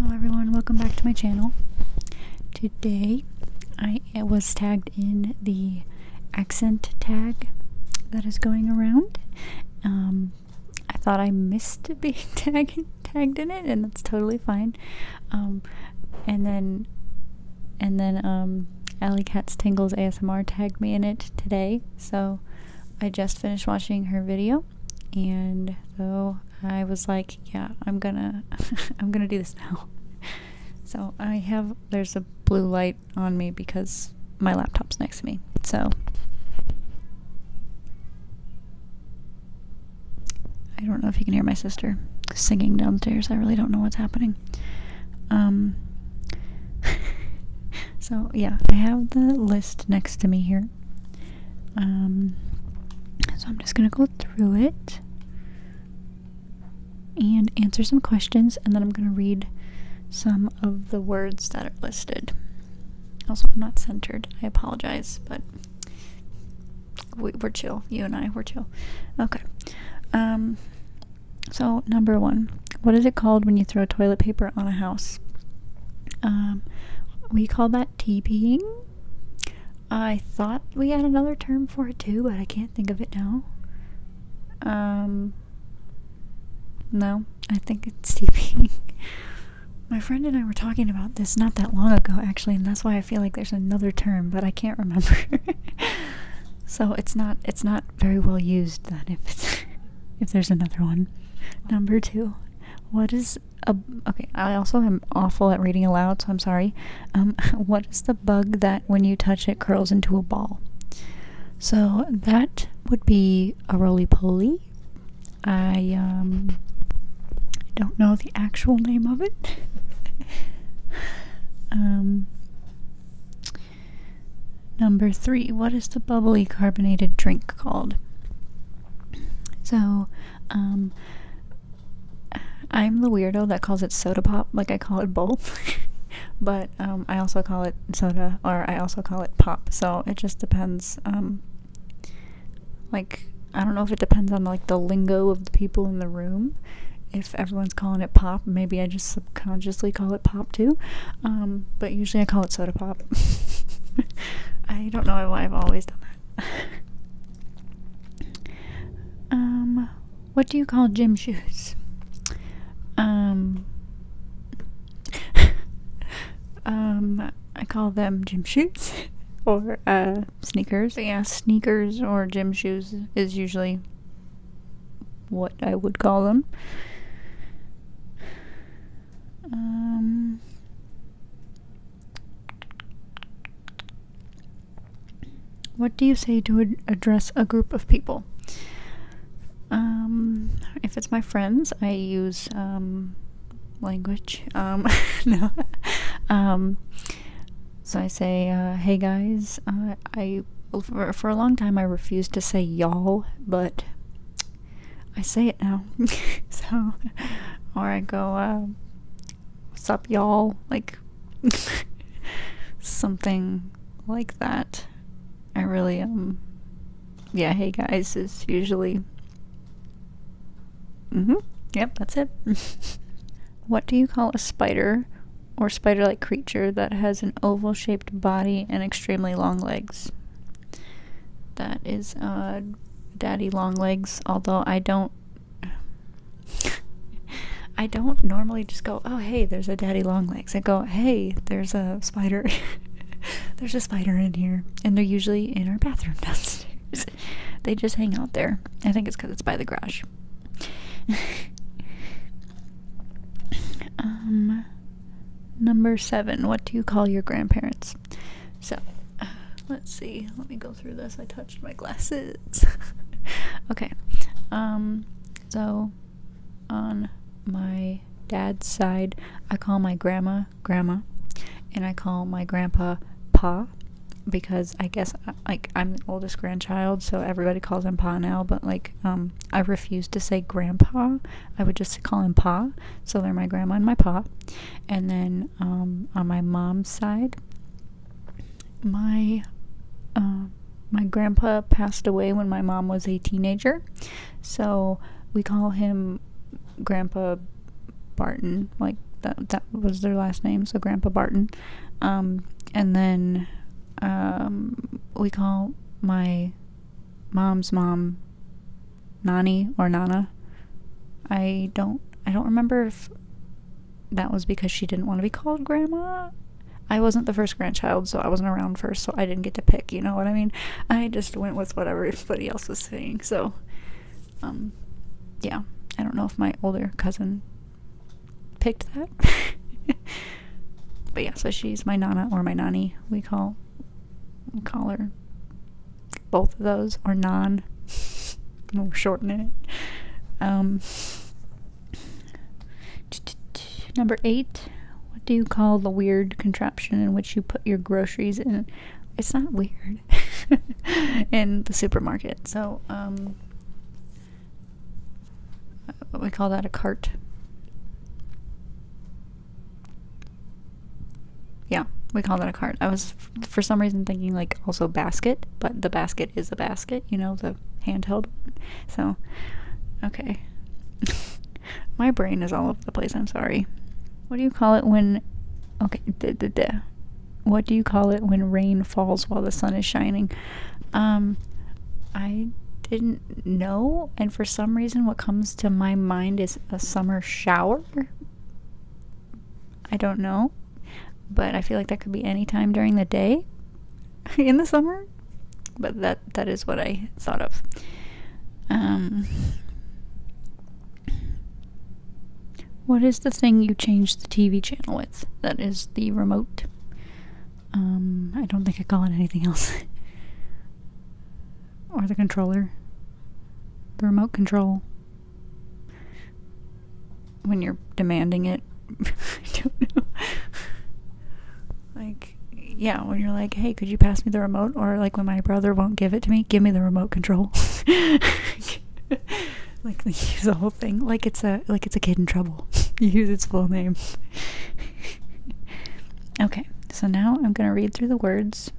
Hello everyone, welcome back to my channel. Today I was tagged in the accent tag that is going around. I thought I missed being tagged in it, and that's totally fine. And then Alley Cat's Tingles ASMR tagged me in it today, so I just finished watching her video, and so I was like, yeah, I'm gonna do this now. So there's a blue light on me because my laptop's next to me. So I don't know if you can hear my sister singing downstairs. I really don't know what's happening. So yeah, I have the list next to me here. So I'm just gonna go through it and answer some questions, and then I'm gonna read some of the words that are listed. Also, I'm not centered. I apologize, but we're chill. You and I, we're chill. Okay. So number 1, what is it called when you throw toilet paper on a house? We call that TPing. I thought we had another term for it too, but I can't think of it now. No, I think it's TPing. My friend and I were talking about this not that long ago, actually, and that's why I feel like there's another term, but I can't remember. So it's not very well used then if there's another one. Number 2, what is okay, I also am awful at reading aloud, so I'm sorry. What is the bug that when you touch it curls into a ball? So that would be a roly-poly. I don't know the actual name of it. Number 3, what is the bubbly carbonated drink called? So, I'm the weirdo that calls it soda pop, like I call it both. But I also call it soda, or I also call it pop, so it just depends. Like, I don't know if it depends on like the lingo of the people in the room. If everyone's calling it pop, maybe I just subconsciously call it pop too. But usually I call it soda pop. I don't know why I've always done that. What do you call gym shoes? I call them gym shoes or sneakers. But yeah, sneakers or gym shoes is usually what I would call them. What do you say to address a group of people? If it's my friends, I use language. No. So I say, hey guys. For a long time I refused to say y'all, but I say it now. So, or I go, what's up y'all? Like, something like that. I really, yeah, hey guys is usually, yep, that's it. What do you call a spider or spider-like creature that has an oval-shaped body and extremely long legs? That is, daddy long legs, although I don't normally just go, oh hey, there's a daddy long legs. I go, hey, there's a spider. There's a spider in here, and they're usually in our bathroom downstairs. They just hang out there. I think it's because it's by the garage. Number 7, what do you call your grandparents? So, let's see. Let me go through this. I touched my glasses. Okay. So, on my dad's side, I call my grandma, grandma, and I call my grandpa, pa, because I guess, like, I'm the oldest grandchild, so everybody calls him pa now, but, like, I refuse to say grandpa. I would just call him pa, so they're my grandma and my pa. And then, on my mom's side, my grandpa passed away when my mom was a teenager, so we call him Grandpa Barton, like that was their last name, so Grandpa Barton. And then we call my mom's mom Nani or Nana. I don't remember if that was because she didn't want to be called Grandma. I wasn't the first grandchild, so I wasn't around first, so I didn't get to pick, you know what I mean? I just went with whatever everybody else was saying, so, yeah. I don't know if my older cousin picked that. But yeah, so she's my Nana or my Nani. We call her both of those, or Nan. We'll shorten it. Number 8. What do you call the weird contraption in which you put your groceries in? It's not weird. In the supermarket. So, we call that a cart. Yeah, we call that a cart. I was, for some reason, thinking, like, also basket, but the basket is a basket, you know, the handheld one. So, okay. My brain is all over the place, I'm sorry. What do you call it when... Okay, what do you call it when rain falls while the sun is shining? I didn't know, and for some reason what comes to my mind is a summer shower. I don't know, but I feel like that could be any time during the day in the summer, but that is what I thought of. What is the thing you change the TV channel with? That is the remote. I don't think I call it anything else. Or the controller. The remote control. When you're demanding it. I don't know. Like, yeah, when you're like, hey, could you pass me the remote? Or like when my brother won't give it to me, give me the remote control. Like, they use the whole thing like it's a kid in trouble. You use its full name. Okay, so now I'm gonna read through the words.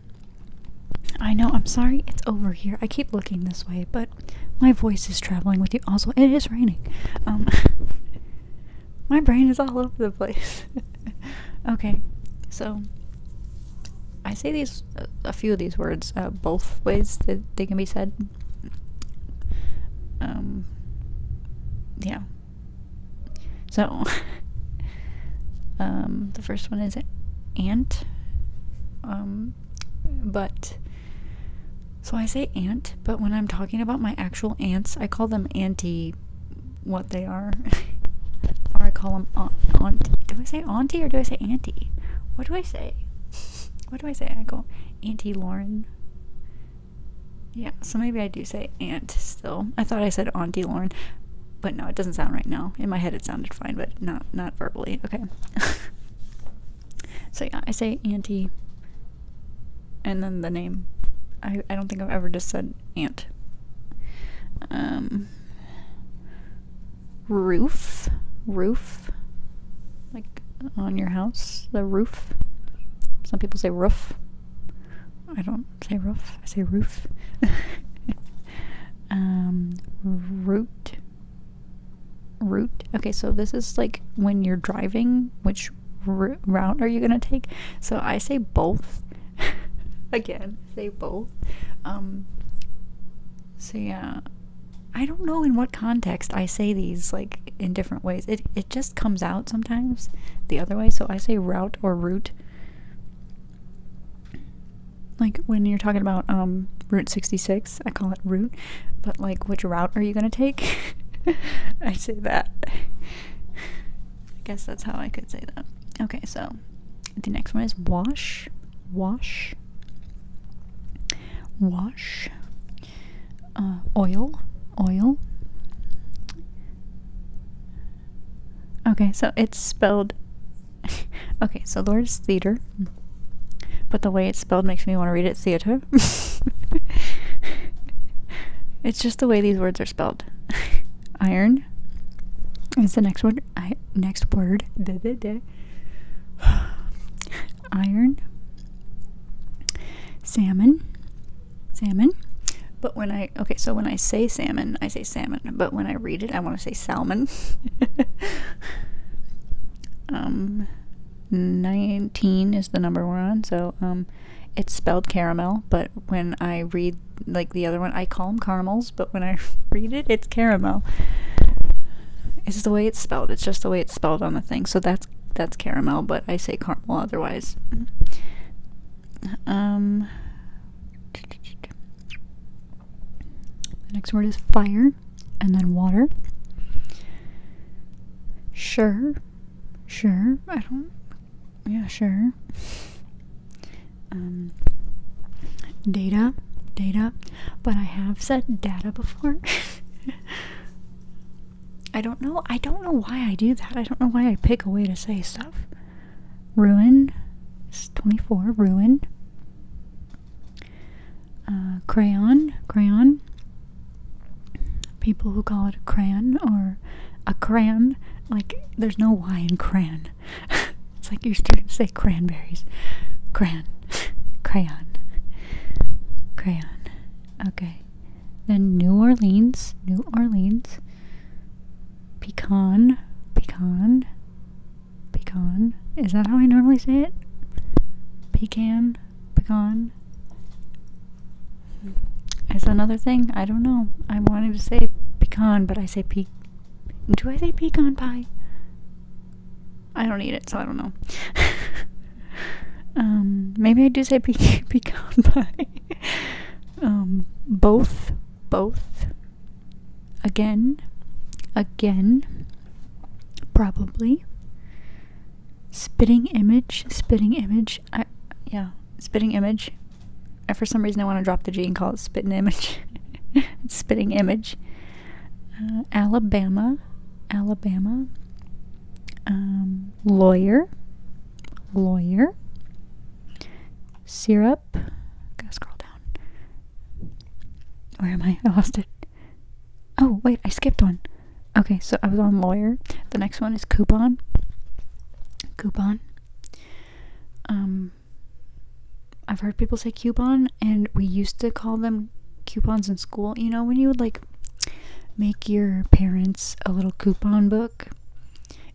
I know, I'm sorry, it's over here. I keep looking this way, but my voice is traveling with you. Also, it is raining. My brain is all over the place. Okay, so I say these, a few of these words, both ways that they can be said. Yeah. So, the first one is aunt. But, so I say aunt, but when I'm talking about my actual aunts, I call them auntie what they are. Or I call them auntie. Do I say auntie or do I say auntie? What do I say? What do I say? I go Auntie Lauren. Yeah, so maybe I do say aunt still. I thought I said Auntie Lauren, but no, it doesn't sound right now. In my head it sounded fine, but not verbally. Okay. So yeah, I say auntie and then the name. I don't think I've ever just said aunt. Roof. Like on your house, the roof. Some people say roof. I don't say roof, I say roof. Route. Okay, so this is like when you're driving, which route are you gonna take? So I say both. Again, say both. So yeah, I don't know in what context I say these, like, in different ways. It just comes out sometimes the other way, so I say route or route. Like, when you're talking about, Route 66, I call it route, but, like, which route are you gonna take? I say that. I guess that's how I could say that. Okay, so, the next one is wash. Oil. Okay, so it's spelled... Okay, so the word is theater, but the way it's spelled makes me want to read it theater. It's just the way these words are spelled. Iron is the next word. Next word. Iron. Salmon. But when so when I say salmon, I say salmon. But when I read it, I want to say salmon. 19 is the number we're on, so it's spelled caramel, but when I read like the other one, I call them caramels, but when I read it, it's caramel. It's the way it's spelled. It's just the way it's spelled on the thing. So that's caramel, but I say caramel otherwise. The next word is fire, and then water. Sure. Yeah, sure. Data, but I have said data before. I don't know why I do that. I don't know why I pick a way to say stuff. Ruin is 24, ruin. Crayon. People who call it a crayon or a crayon, like there's no Y in crayon. It's like you're starting to say cranberries. Crayon. Okay. Then New Orleans. Pecan. Is that how I normally say it? Pecan. Is another thing? I don't know. I wanted to say pecan, but I say do I say pecan pie? I don't eat it, so I don't know. Maybe I do say pecan pie. Both. Again. Probably. Spitting image. Spitting image. For some reason I want to drop the G and call it spitting image. Spitting image. Alabama. Lawyer. Syrup. Gotta scroll down. Where am I? I lost it. Oh, wait, I skipped one. Okay, so I was on lawyer. The next one is coupon. I've heard people say coupon, and we used to call them coupons in school. You know, when you would like make your parents a little coupon book,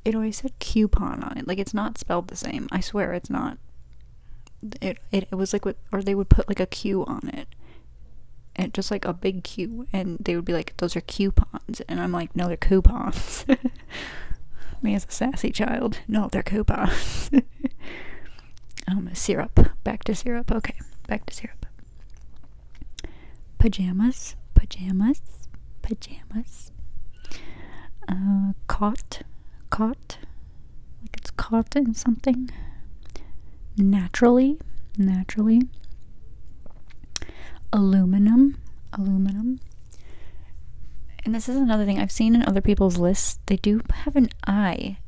it always said coupon on it. Like, it's not spelled the same. I swear it's not. It was like or they would put like a Q on it. And just like a big Q, and they would be like, those are coupons, and I'm like, no, they're coupons. Me as a sassy child, no, they're coupons. Syrup, back to syrup. Okay, back to syrup. Pajamas. Caught, like it's caught in something. Naturally. Aluminum. And this is another thing I've seen in other people's lists. They do have an I.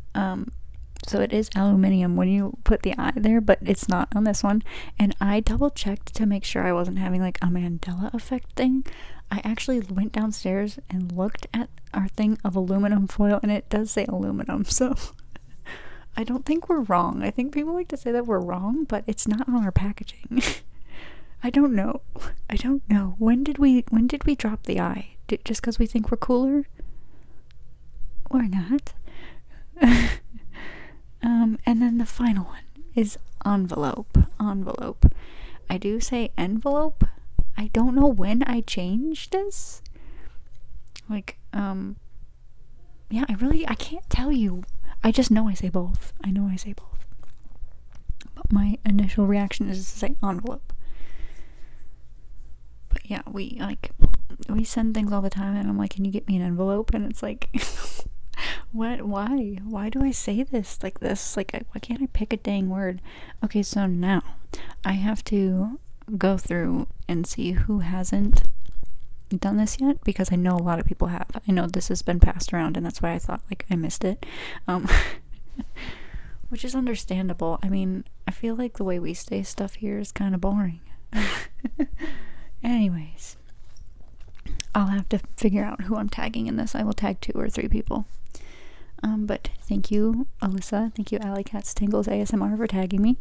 So it is aluminium when you put the I there, but it's not on this one. And I double checked to make sure I wasn't having like a Mandela effect thing. I actually went downstairs and looked at our thing of aluminum foil, and it does say aluminum. So I don't think we're wrong. I think people like to say that we're wrong, but it's not on our packaging. I don't know. When did we drop the I? Just because we think we're cooler? Or not? And then the final one is envelope. I do say envelope. I don't know when I changed this. Like, yeah, I can't tell you. I just know I say both. But my initial reaction is to say envelope. But yeah, we send things all the time, and I'm like, can you get me an envelope? And it's like, what? Why do I say this like this? Like, why can't I pick a dang word? Okay, so now I have to go through and see who hasn't done this yet, because I know a lot of people have. I know this has been passed around, and that's why I thought like I missed it. Which is understandable. I mean, I feel like the way we say stuff here is kind of boring. Anyways, I'll have to figure out who I'm tagging in this. I will tag 2 or 3 people. But thank you, Alyssa. Thank you, Alley Cats Tingles ASMR, for tagging me.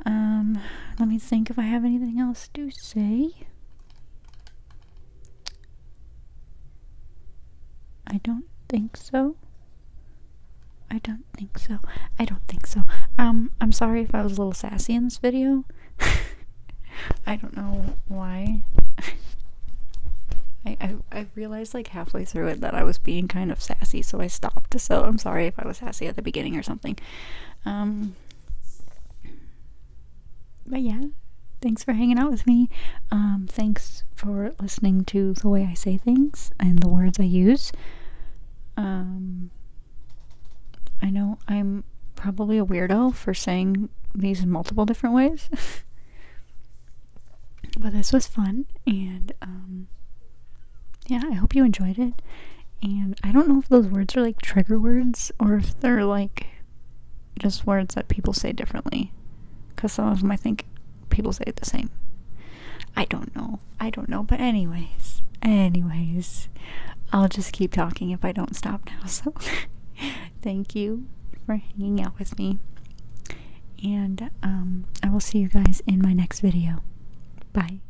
Let me think if I have anything else to say. I don't think so. I don't think so. I don't think so. I'm sorry if I was a little sassy in this video. I don't know why. I realized like halfway through it that I was being kind of sassy, so I stopped. So I'm sorry if I was sassy at the beginning or something. But yeah, thanks for hanging out with me. Thanks for listening to the way I say things and the words I use. I know I'm probably a weirdo for saying these in multiple different ways. But this was fun, and yeah, I hope you enjoyed it. And I don't know if those words are like trigger words or if they're like just words that people say differently, because some of them I think people say it the same. I don't know, but anyways, I'll just keep talking if I don't stop now. So thank you for hanging out with me, and I will see you guys in my next video. Bye.